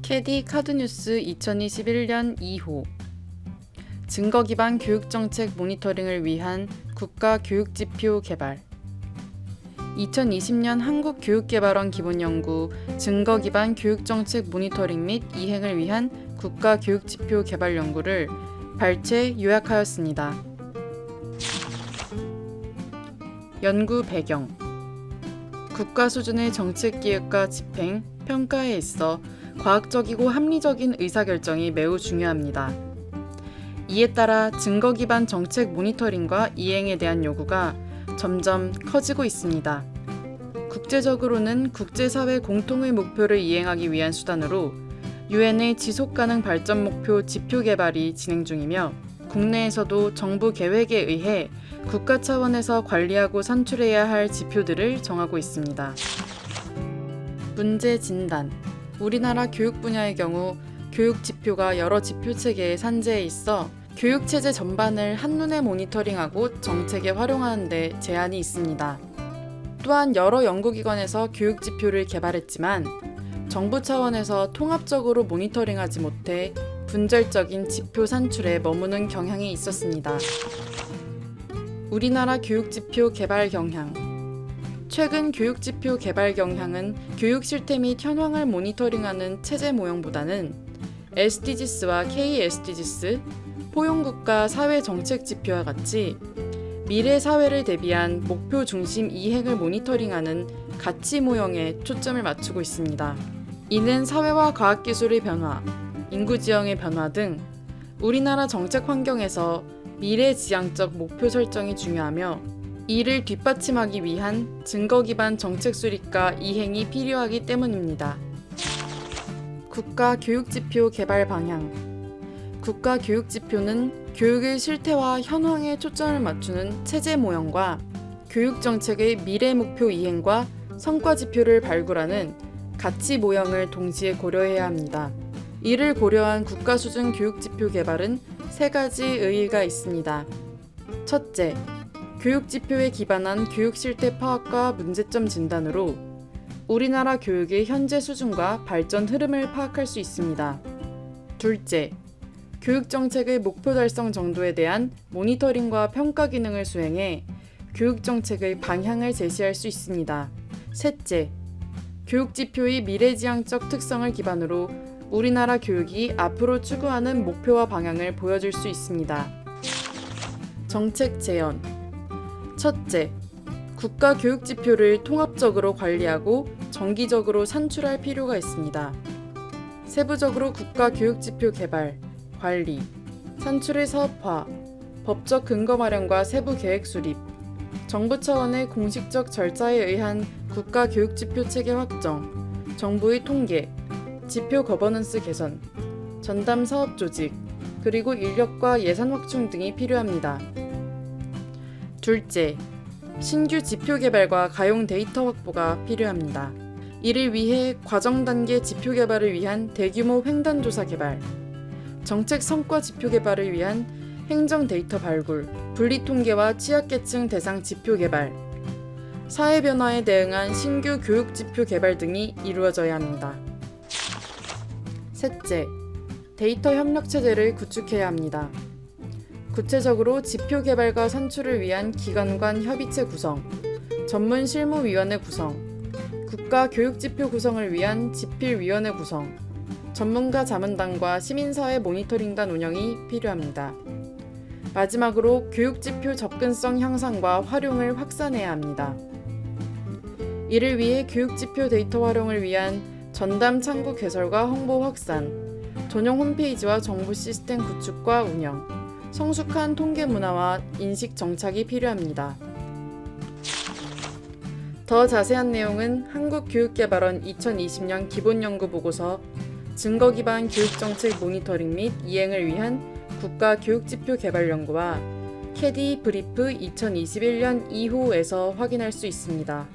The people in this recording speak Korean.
캐디 카드뉴스 2021년 2호 증거 기반 교육정책 모니터링을 위한 국가 교육지표 개발 2020년 한국교육개발원 기본연구 증거 기반 교육정책 모니터링 및 이행을 위한 국가 교육지표 개발 연구를 발췌 요약하였습니다. 연구 배경 국가 수준의 정책 기획과 집행, 평가에 있어 과학적이고 합리적인 의사결정이 매우 중요합니다. 이에 따라 증거 기반 정책 모니터링과 이행에 대한 요구가 점점 커지고 있습니다. 국제적으로는 국제사회 공통의 목표를 이행하기 위한 수단으로 유엔의 지속가능 발전 목표 지표 개발이 진행 중이며 국내에서도 정부 계획에 의해 국가 차원에서 관리하고 산출해야 할 지표들을 정하고 있습니다. 문제 진단 우리나라 교육 분야의 경우 교육 지표가 여러 지표 체계에 산재해 있어 교육 체제 전반을 한눈에 모니터링하고 정책에 활용하는 데 제한이 있습니다. 또한 여러 연구기관에서 교육 지표를 개발했지만 정부 차원에서 통합적으로 모니터링하지 못해 분절적인 지표 산출에 머무는 경향이 있었습니다. 우리나라 교육지표 개발 경향 최근 교육지표 개발 경향은 교육 실태 및 현황을 모니터링하는 체제 모형보다는 SDGs와 KSDGs, 포용국가 사회정책지표와 같이 미래 사회를 대비한 목표 중심 이행을 모니터링하는 가치 모형에 초점을 맞추고 있습니다. 이는 사회와 과학기술의 변화, 인구 지형의 변화 등 우리나라 정책 환경에서 미래지향적 목표 설정이 중요하며 이를 뒷받침하기 위한 증거 기반 정책 수립과 이행이 필요하기 때문입니다. 국가 교육지표 개발 방향 국가 교육지표는 교육의 실태와 현황에 초점을 맞추는 체제 모형과 교육정책의 미래 목표 이행과 성과 지표를 발굴하는 가치 모형을 동시에 고려해야 합니다. 이를 고려한 국가 수준 교육지표 개발은 세 가지 의의가 있습니다. 첫째, 교육지표에 기반한 교육 실태 파악과 문제점 진단으로 우리나라 교육의 현재 수준과 발전 흐름을 파악할 수 있습니다. 둘째, 교육정책의 목표 달성 정도에 대한 모니터링과 평가 기능을 수행해 교육정책의 방향을 제시할 수 있습니다. 셋째, 교육지표의 미래지향적 특성을 기반으로 우리나라 교육이 앞으로 추구하는 목표와 방향을 보여줄 수 있습니다. 정책 재현 첫째, 국가 교육지표를 통합적으로 관리하고 정기적으로 산출할 필요가 있습니다. 세부적으로 국가 교육지표 개발, 관리, 산출의 사업화, 법적 근거 마련과 세부 계획 수립, 정부 차원의 공식적 절차에 의한 국가 교육지표 체계 확정, 정부의 통계, 지표 거버넌스 개선, 전담 사업 조직, 그리고 인력과 예산 확충 등이 필요합니다. 둘째, 신규 지표 개발과 가용 데이터 확보가 필요합니다. 이를 위해 과정 단계 지표 개발을 위한 대규모 횡단 조사 개발, 정책 성과 지표 개발을 위한 행정 데이터 발굴, 분리 통계와 취약계층 대상 지표 개발, 사회 변화에 대응한 신규 교육 지표 개발 등이 이루어져야 합니다. 셋째, 데이터 협력 체제를 구축해야 합니다. 구체적으로 지표 개발과 산출을 위한 기관 간 협의체 구성, 전문 실무위원회 구성, 국가 교육지표 구성을 위한 지필위원회 구성, 전문가 자문단과 시민사회 모니터링단 운영이 필요합니다. 마지막으로 교육지표 접근성 향상과 활용을 확산해야 합니다. 이를 위해 교육지표 데이터 활용을 위한 전담 창구 개설과 홍보 확산, 전용 홈페이지와 정보 시스템 구축과 운영, 성숙한 통계 문화와 인식 정착이 필요합니다. 더 자세한 내용은 한국교육개발원 2020년 기본연구 보고서 증거 기반 교육정책 모니터링 및 이행을 위한 국가 교육지표 개발 연구와 캐디 브리프 2021년 2호에서 확인할 수 있습니다.